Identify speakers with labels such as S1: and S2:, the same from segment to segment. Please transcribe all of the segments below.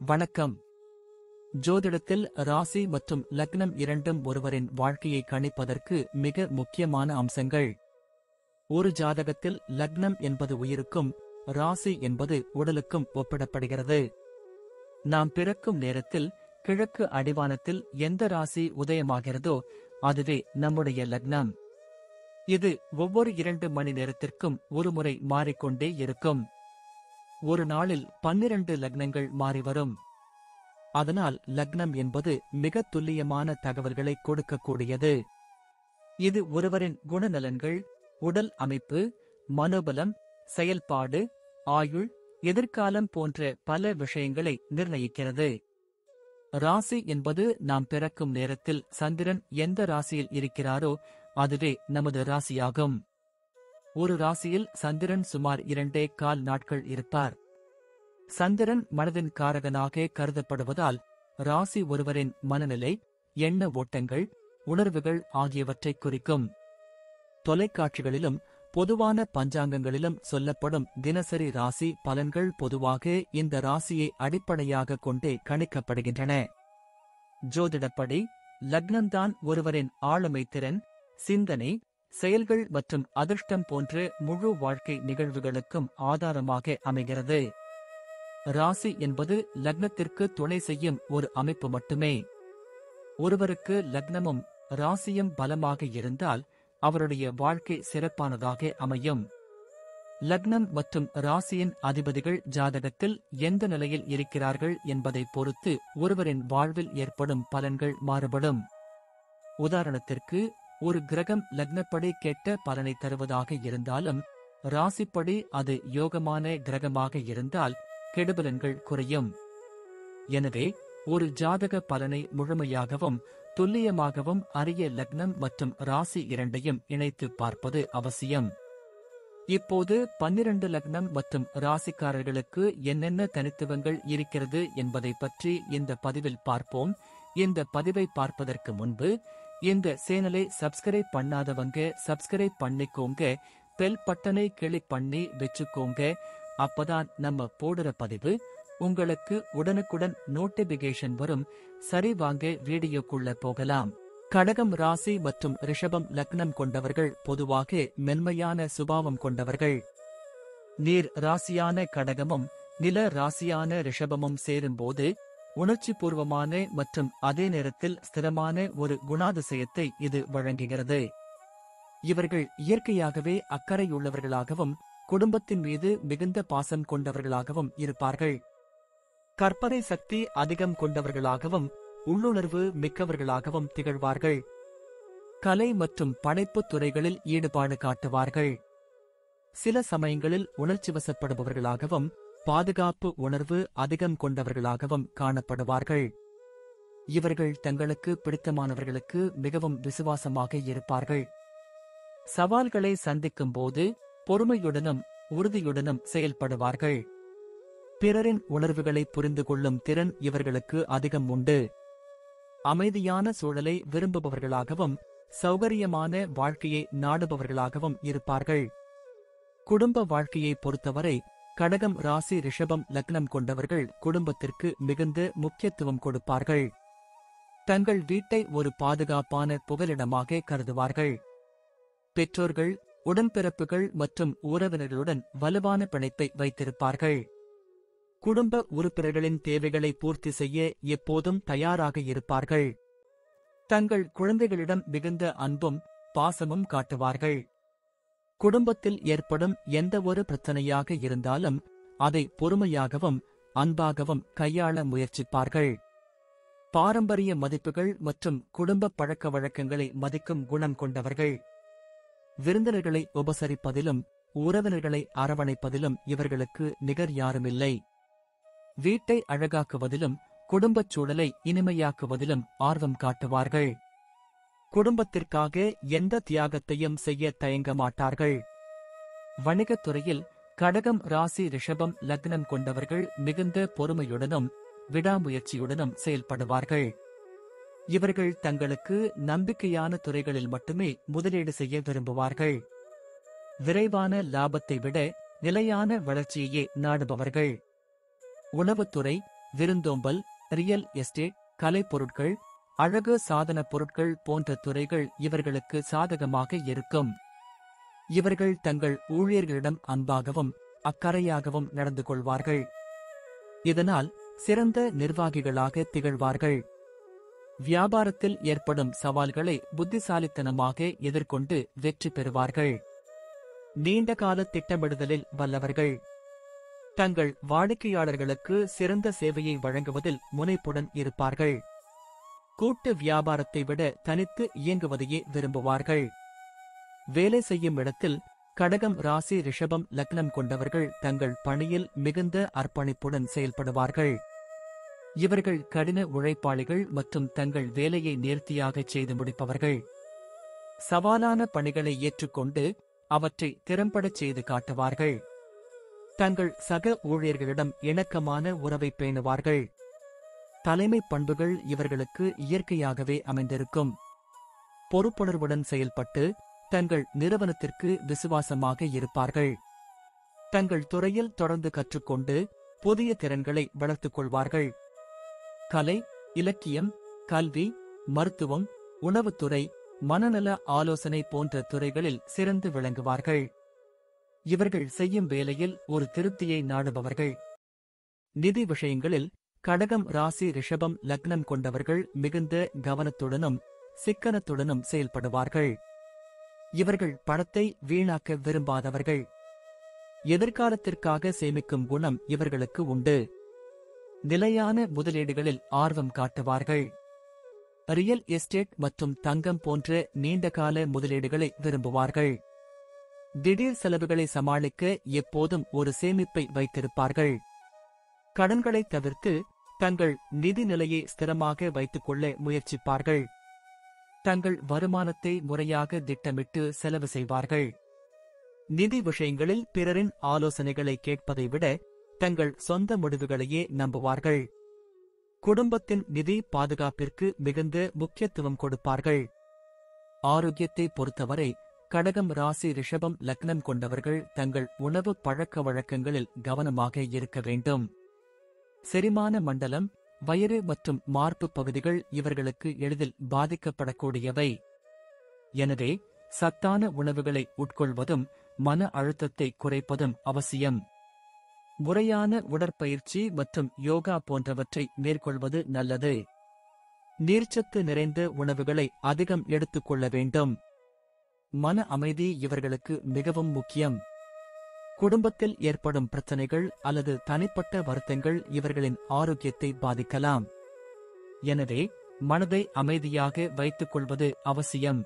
S1: வணக்கம். ஜோதிடத்தில் ராசி மற்றும் லக்னம் இரண்டும் ஒருவரின் வாழ்க்கையை கணிப்பதற்கு மிக முக்கியமான அம்சங்கள். ஒரு ஜாதகத்தில் லக்னம் என்பது உயிருக்கும், ராசி என்பது உடலுக்கும் ஒப்பிடப்படுகிறது. நாம் பிறக்கும் நேரத்தில் கிழக்கு அடிவானத்தில் எந்த ராசி உதயமாகிறதோ அதுவே நம்முடைய லக்னம். இது ஒவ்வொரு 2 மணி நேரத்திற்கும் ஒருமுறை மாறிக்கொண்டே இருக்கும். ஒரு நாளில் 12 லக்னங்கள் மாறிவரும். அதனால் லக்னம் என்பது மிக துல்லியமான தகவல்களை கொடுக்கக்கூடியது. இது ஒருவரின் குணநலன்கள், உடல் அமைப்பு, மனோபலம், செயல்பாடு, ஆயுள், எதிர்காலம் போன்ற பல விஷயங்களை நிர்ணயிக்கிறது. ராசி என்பது நாம் பிறக்கும் நேரத்தில் சந்திரன் எந்த ராசியில் இருக்கிறாரோ அதுவே நமது ராசியாகும். ஒரு ராசியில் சந்திரன் சுமார் 2.25 நாட்கள் இருப்பார். சந்திரன் மனதின் காரகனாக கருதப்படுவதால் ராசி ஒருவரின் மனநிலை, எண்ண ஓட்டங்கள், உணர்வுகள் ஆகியவற்றை குறிக்கும். தொலைக்காட்சிகளிலும் பொதுவான பஞ்சாங்கங்களிலும் சொல்லப்படும் தினசரி ராசி பலன்கள் பொதுவாக இந்த ராசியை அடிப்படையாக கொண்டே கணிக்கப்படுகின்றன. ஜோதிடப்படி லக்னம்தான் ஒருவரின் ஆளுமை திறன், சிந்தனை, செயல்கள் மற்றும் அதிர்ஷ்டம் போன்ற முழு வாழ்க்கை நிகழ்வுகளுக்கும் ஆதாரமாக அமைகிறது. ராசி என்பது லக்னத்திற்கு துணை செய்யும் ஒரு அமைப்பு மட்டுமே. ஒருவருக்கு லக்னமும் ராசியும் பலமாக இருந்தால் அவருடைய வாழ்க்கை சிறப்பானதாக அமையும். லக்னம் மற்றும் ராசியின் அதிபதிகள் ஜாதகத்தில் எந்த நிலையில் இருக்கிறார்கள் என்பதை பொறுத்து ஒருவரின் வாழ்வில் ஏற்படும் பலன்கள் மாறுபடும். உதாரணத்திற்கு, ஒரு கிரகம் லக்னப்படி கெட்ட பலனை தருவதாக இருந்தாலும் ராசிப்படி அது யோகமான கிரகமாக இருந்தால் கெடுபலன்கள் குறையும். எனவே ஒரு ஜாதக பலனை முழுமையாகவும் துல்லியமாகவும் அறிய லக்னம் மற்றும் ராசி இரண்டையும் இணைத்து பார்ப்பது அவசியம். இப்போது 12 லக்னம் மற்றும் ராசிக்காரர்களுக்கு என்னென்ன தனித்துவங்கள் இருக்கிறது என்பதை பற்றி இந்த பதிவில் பார்ப்போம். இந்த பதிவை பார்ப்பதற்கு முன்பு இந்த சேனலை சப்ஸ்கிரைப் பண்ணாதவங்க சப்ஸ்கிரைப் பண்ணிக்கோங்க, பெல் பட்டனை கிளிக் பண்ணி வச்சுக்கோங்க. அப்பதான் நம்ம போடுற பதிவு உங்களுக்கு உடனுக்குடன் நோட்டிபிகேஷன் வரும். சரி, வாங்க வீடியோக்குள்ள போகலாம். கடகம் ராசி மற்றும் ரிஷபம் லக்னம் கொண்டவர்கள் பொதுவாக மென்மையான சுபாவம் கொண்டவர்கள். நீர் ராசியான கடகமும் நில ராசியான ரிஷபமும் சேரும்போது உணர்ச்சிபூர்வமான மற்றும் அதே நேரத்தில் ஸ்திரமான ஒரு குணாதிசயத்தை இது வழங்குகிறது. இவர்கள் இயற்கையாகவே அக்கறையுள்ளவர்களாகவும் குடும்பத்தின் மீது மிகுந்த பாசம் கொண்டவர்களாகவும் இருப்பார்கள். கற்பனை சக்தி அதிகம் கொண்டவர்களாகவும் உள்ளுணர்வு மிக்கவர்களாகவும் திகழ்வார்கள். கலை மற்றும் படைப்புத் துறைகளில் ஈடுபாடு காட்டுவார்கள். சில சமயங்களில் உணர்ச்சிவசப்படுபவர்களாகவும் பாதுகாப்பு உணர்வு அதிகம் கொண்டவர்களாகவும் காணப்படுவார்கள். இவர்கள் தங்களுக்கு பிடித்தமானவர்களுக்கு மிகவும் விசுவாசமாக இருப்பார்கள். சவால்களை சந்திக்கும் போது பொறுமையுடனும் உறுதியுடனும் செயல்படுவார்கள். பிறரின் உணர்வுகளை புரிந்து கொள்ளும் திறன் இவர்களுக்கு அதிகம் உண்டு. அமைதியான சூழலை விரும்புபவர்களாகவும் சௌகரியமான வாழ்க்கையை நாடுபவர்களாகவும் இருப்பார்கள். குடும்ப வாழ்க்கையை பொறுத்தவரை கடகம் ராசி ரிஷபம் லக்னம் கொண்டவர்கள் குடும்பத்திற்கு மிகுந்த முக்கியத்துவம் கொடுப்பார்கள். தங்கள் வீட்டை ஒரு பாதுகாப்பான புகலிடமாக கருதுவார்கள். பெற்றோர்கள், உடன்பிறப்புகள் மற்றும் உறவினர்களுடன் வலுவான பிணைப்பை வைத்திருப்பார்கள். குடும்ப உறுப்பினர்களின் தேவைகளை பூர்த்தி செய்ய எப்போதும் தயாராக இருப்பார்கள். தங்கள் குழந்தைகளிடம் மிகுந்த அன்பும் பாசமும் காட்டுவார்கள். குடும்பத்தில் ஏற்படும் எந்த ஒரு பிரச்சனையாக இருந்தாலும் அதை பொறுமையாகவும் அன்பாகவும் கையாள முயற்சிப்பார்கள். பாரம்பரிய மதிப்புகள் மற்றும் குடும்ப பழக்க வழக்கங்களை மதிக்கும் குணம் கொண்டவர்கள். விருந்தினர்களை உபசரிப்பதிலும் உறவினர்களை அரவணைப்பதிலும் இவர்களுக்கு நிகர் யாருமில்லை. வீட்டை அழகாக்குவதிலும் குடும்பச் சூழலை இனிமையாக்குவதிலும் ஆர்வம் காட்டுவார்கள். குடும்பத்திற்காக எந்த தியாகத்தையும் செய்ய தயங்க மாட்டார்கள். வணிகத் துறையில் கடகம் ராசி ரிஷபம் லக்னம் கொண்டவர்கள் மிகுந்த பொறுமையுடனும் விடாமுயற்சியுடனும் செயல்படுவார்கள். இவர்கள் தங்களுக்கு நம்பிக்கையான துறைகளில் மட்டுமே முதலீடு செய்ய விரும்புவார்கள். விரைவான லாபத்தை விட நிலையான வளர்ச்சியையே நாடுபவர்கள். உணவுத்துறை, விருந்தோம்பல், ரியல் எஸ்டேட், கலைப்பொருட்கள், அழகு சாதன பொருட்கள் போன்ற துறைகள் இவர்களுக்கு சாதகமாக இருக்கும். இவர்கள் தங்கள் ஊழியர்களிடம் அன்பாகவும் அக்கறையாகவும் நடந்து கொள்வார்கள். இதனால் சிறந்த நிர்வாகிகளாக திகழ்வார்கள். வியாபாரத்தில் ஏற்படும் சவால்களை புத்திசாலித்தனமாக எதிர்கொண்டு வெற்றி பெறுவார்கள். நீண்டகால திட்டமிடுதலில் வல்லவர்கள். தங்கள் வாடிக்கையாளர்களுக்கு சிறந்த சேவையை வழங்குவதில் முனைப்புடன் இருப்பார்கள். கூட்டு வியாபாரத்தை விட தனித்து இயங்குவதையே விரும்புவார்கள். வேலை செய்யும் இடத்தில் கடகம் ராசி ரிஷபம் லக்னம் கொண்டவர்கள் தங்கள் பணியில் மிகுந்த அர்ப்பணிப்புடன் செயல்படுவார்கள். இவர்கள் கடின உழைப்பாளிகள் மற்றும் தங்கள் வேலையை நேர்த்தியாகச் செய்து முடிப்பவர்கள். சவாலான பணிகளை ஏற்றுக்கொண்டு அவற்றை திறம்படச் செய்து காட்டுவார்கள். தங்கள் சக ஊழியர்களிடம் இணக்கமான உறவை பேணுவார்கள். தலைமை பண்புகள் இவர்களுக்கு இயற்கையாகவே அமைந்திருக்கும். பொறுப்புணர்வுடன் செயல்பட்டு தங்கள் நிறுவனத்திற்கு விசுவாசமாக இருப்பார்கள். தங்கள் துறையில் தொடர்ந்து கற்றுக்கொண்டு புதிய திறன்களை வளர்த்துக் கொள்வார்கள். கலை, இலக்கியம், கல்வி, மருத்துவம், உணவுத்துறை, மனநல ஆலோசனை போன்ற துறைகளில் சிறந்து விளங்குவார்கள். இவர்கள் செய்யும் வேலையில் ஒரு திருப்தியை நாடுபவர்கள். நிதி விஷயங்களில் கடகம் ராசி ரிஷபம் லக்னம் கொண்டவர்கள் மிகுந்த கவனத்துடனும் சிக்கனத்துடனும் செயல்படுவார்கள். இவர்கள் பணத்தை வீணாக்க விரும்பாதவர்கள். எதிர்காலத்திற்காக சேமிக்கும் குணம் இவர்களுக்கு உண்டு. நிலையான முதலீடுகளில் ஆர்வம் காட்டுவார்கள். ரியல் எஸ்டேட் மற்றும் தங்கம் போன்ற நீண்டகால முதலீடுகளை விரும்புவார்கள். திடீர் செலவுகளை சமாளிக்க எப்போதும் ஒரு சேமிப்பை வைத்திருப்பார்கள். கடன்களை தவிர்த்து தங்கள் நிதி நிலையை ஸ்திரமாக வைத்துக் கொள்ள முயற்சிப்பார்கள். தங்கள் வருமானத்தை முறையாக திட்டமிட்டு செலவு செய்வார்கள். நிதி விஷயங்களில் பிறரின் ஆலோசனைகளை கேட்பதை விட தங்கள் சொந்த முடிவுகளையே நம்புவார்கள். குடும்பத்தின் நிதி பாதுகாப்பிற்கு மிகுந்த முக்கியத்துவம் கொடுப்பார்கள். ஆரோக்கியத்தை பொறுத்தவரை கடகம் ராசி ரிஷபம் லக்னம் கொண்டவர்கள் தங்கள் உணவு பழக்க வழக்கங்களில் கவனமாக இருக்க வேண்டும். செரிமான மண்டலம், வயிறு மற்றும் மார்பு பகுதிகள் இவர்களுக்கு எளிதில் பாதிக்கப்படக்கூடியவை. எனவே சத்தான உணவுகளை உட்கொள்வதும் மன அழுத்தத்தை குறைப்பதும் அவசியம். முறையான உடற்பயிற்சி மற்றும் யோகா போன்றவற்றை மேற்கொள்வது நல்லது. நீர்ச்சத்து நிறைந்த உணவுகளை அதிகம் எடுத்துக்கொள்ள வேண்டும். மன அமைதி இவர்களுக்கு மிகவும் முக்கியம். குடும்பத்தில் ஏற்படும் பிரச்சனைகள் அல்லது தனிப்பட்ட வருத்தங்கள் இவர்களின் ஆரோக்கியத்தை பாதிக்கலாம். எனவே மனதை அமைதியாக வைத்துக் கொள்வது அவசியம்.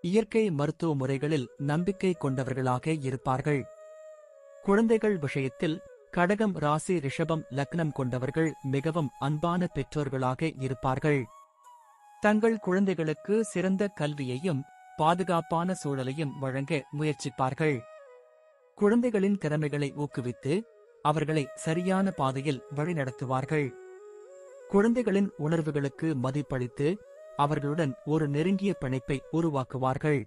S1: இயற்கை மருத்துவ முறைகளில் நம்பிக்கை கொண்டவர்களாக இருப்பார்கள். குழந்தைகள் விஷயத்தில் கடகம் ராசி ரிஷபம் லக்னம் கொண்டவர்கள் மிகவும் அன்பான பெற்றோர்களாக இருப்பார்கள். தங்கள் குழந்தைகளுக்கு சிறந்த கல்வியையும் பாதுகாப்பான சூழலையும் வழங்க முயற்சிப்பார்கள். குழந்தைகளின் திறமைகளை ஊக்குவித்து அவர்களை சரியான பாதையில் வழிநடத்துவார்கள். குழந்தைகளின் உணர்வுகளுக்கு மதிப்பளித்து அவர்களுடன் ஒரு நெருங்கிய பிணைப்பை உருவாக்குவார்கள்.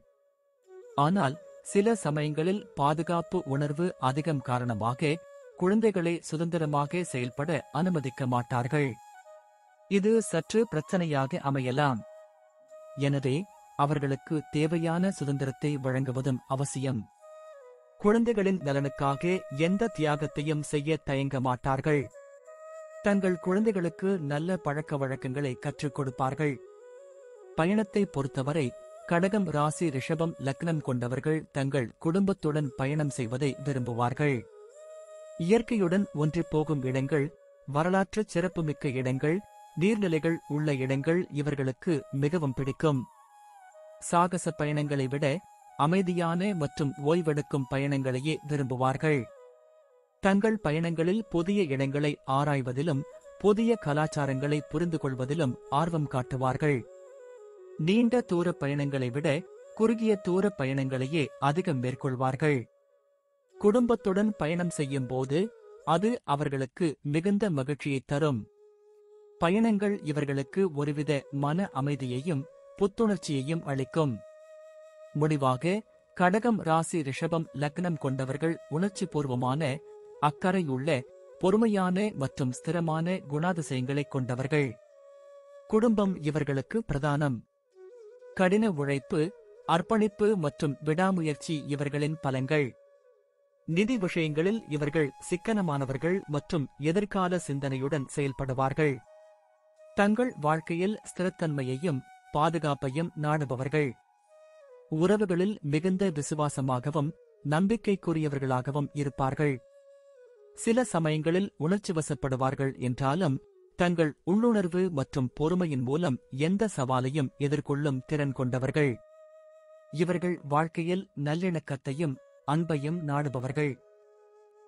S1: ஆனால் சில சமயங்களில் பாதுகாப்பு உணர்வு அதிகம் காரணமாக குழந்தைகளை சுதந்திரமாக செயல்பட அனுமதிக்க மாட்டார்கள். இது சற்று பிரச்சனையாக அமையலாம். எனவே அவர்களுக்கு தேவையான சுதந்திரத்தை வழங்குவதும் அவசியம். குழந்தைகளின் நலனுக்காக எந்த தியாகத்தையும் செய்ய தயங்க மாட்டார்கள். தங்கள் குழந்தைகளுக்கு நல்ல பழக்க வழக்கங்களை கற்றுக் கொடுப்பார்கள். பயணத்தை பொறுத்தவரை கடகம் ராசி ரிஷபம் லக்னம் கொண்டவர்கள் தங்கள் குடும்பத்துடன் பயணம் செய்வதை விரும்புவார்கள். இயற்கையுடன் ஒன்றிப் போகும் இடங்கள், வரலாற்று சிறப்புமிக்க இடங்கள், நீர்நிலைகள் உள்ள இடங்கள் இவர்களுக்கு மிகவும் பிடிக்கும். சாகச பயணங்களை விட அமைதியான மற்றும் ஓய்வெடுக்கும் பயணங்களையே விரும்புவார்கள். தங்கள் பயணங்களில் புதிய இடங்களை ஆராய்வதிலும் புதிய கலாச்சாரங்களை புரிந்து கொள்வதிலும் ஆர்வம் காட்டுவார்கள். நீண்ட தூர பயணங்களை விட குறுகிய தூர பயணங்களையே அதிகம் மேற்கொள்வார்கள். குடும்பத்துடன் பயணம் செய்யும் போது அது அவர்களுக்கு மிகுந்த மகிழ்ச்சியை தரும். பயணங்கள் இவர்களுக்கு ஒருவித மன அமைதியையும் புத்துணர்ச்சியையும் அளிக்கும். முடிவாக கடகம் ராசி ரிஷபம் லக்னம் கொண்டவர்கள் உணர்ச்சிபூர்வமான, அக்கறையுள்ள, பொறுமையான மற்றும் ஸ்திரமான குணாதிசயங்களைக் கொண்டவர்கள். குடும்பம் இவர்களுக்கு பிரதானம். கடின உழைப்பு, அர்ப்பணிப்பு மற்றும் விடாமுயற்சி இவர்களின் பலங்கள். நிதி விஷயங்களில் இவர்கள் சிக்கனமானவர்கள் மற்றும் எதிர்கால சிந்தனையுடன் செயல்படுவார்கள். தங்கள் வாழ்க்கையில் ஸ்திரத்தன்மையையும் பாதுகாப்பையும் நாடுபவர்கள். உறவுகளில் மிகுந்த விசுவாசமாகவும் நம்பிக்கைக்குரியவர்களாகவும் இருப்பார்கள். சில சமயங்களில் உணர்ச்சிவசப்படுவார்கள் என்றாலும் தங்கள் உள்ளுணர்வு மற்றும் பொறுமையின் மூலம் எந்த சவாலையும் எதிர்கொள்ளும் திறன் கொண்டவர்கள். இவர்கள் வாழ்க்கையில் நல்லிணக்கத்தையும் அன்பையும் நாடுபவர்கள்.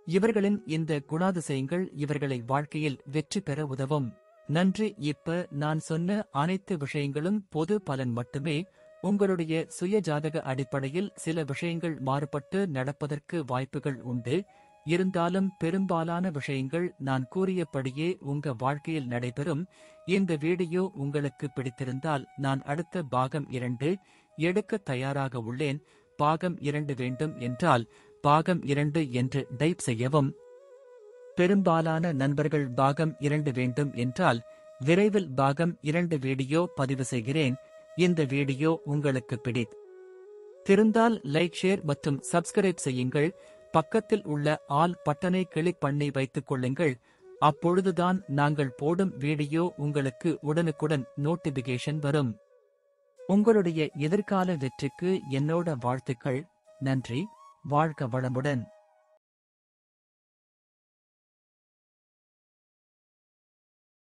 S1: இவர்களின் இந்த குணாதிசயங்கள் இவர்களை வாழ்க்கையில் வெற்றி பெற உதவும். நன்றி. இப்ப நான் சொன்ன அனைத்து விஷயங்களும் பொது பலன் மட்டுமே. உங்களுடைய சுய ஜாதக அடிப்படையில் சில விஷயங்கள் மாறுபட்டு நடப்பதற்கு வாய்ப்புகள் உண்டு. இருந்தாலும் பெரும்பாலான விஷயங்கள் நான் கூறியபடியே உங்க வாழ்க்கையில் நடைபெறும். இந்த வீடியோ உங்களுக்கு பிடித்திருந்தால் நான் அடுத்த பாகம் 2 எடுக்க தயாராக உள்ளேன். பாகம் 2 வேண்டும் என்றால் பாகம் 2 என்று டைப் செய்யவும். பெரும்பாலான நண்பர்கள் பாகம் 2 வேண்டும் என்றால் விரைவில் பாகம் 2 வீடியோ பதிவு செய்கிறேன். இந்த வீடியோ உங்களுக்கு பிடித்திருந்தால் லைக், ஷேர் மற்றும் சப்ஸ்கிரைப் செய்யுங்கள். பக்கத்தில் உள்ள ஆல் பட்டனை கிளிக் பண்ணி வைத்துக் கொள்ளுங்கள். அப்பொழுதுதான் நாங்கள் போடும் வீடியோ உங்களுக்கு உடனுக்குடன் நோட்டிபிகேஷன் வரும். உங்களுடைய எதிர்கால வெற்றிக்கு என்னோட வாழ்த்துக்கள். நன்றி. வாழ்க வளமுடன்.